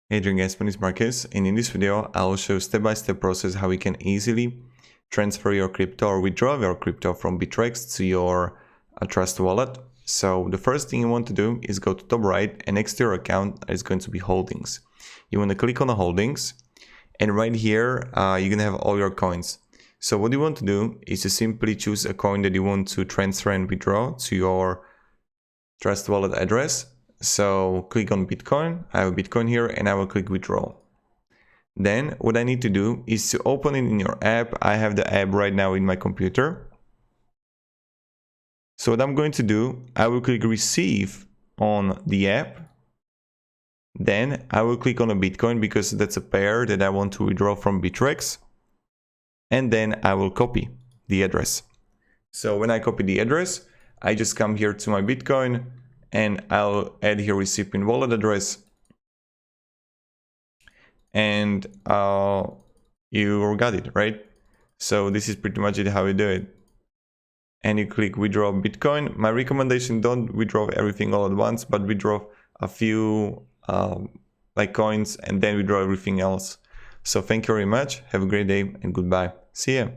Adrian guys, my name is Marcus, and in this video I will show step-by-step process how you can easily transfer your crypto or withdraw your crypto from Bittrex to your TrustWallet. So the first thing you want to do is go to top right, and next to your account is going to be holdings. You want to click on the holdings, and right here you're gonna have all your coins. So what you want to do is to simply choose a coin that you want to transfer and withdraw to your TrustWallet address. So click on Bitcoin. I have a Bitcoin here, and I will click withdraw. Then what I need to do is to open it in your app. I have the app right now in my computer. So what I'm going to do, I will click receive on the app. Then I will click on a Bitcoin because that's a pair that I want to withdraw from Bittrex. And then I will copy the address. So when I copy the address, I just come here to my Bitcoin and I'll add here recipient wallet address. And you got it, right? So this is pretty much it how you do it. And you click withdraw Bitcoin. My recommendation, don't withdraw everything all at once, but withdraw a few like coins and then withdraw everything else. So thank you very much. Have a great day and goodbye. See ya.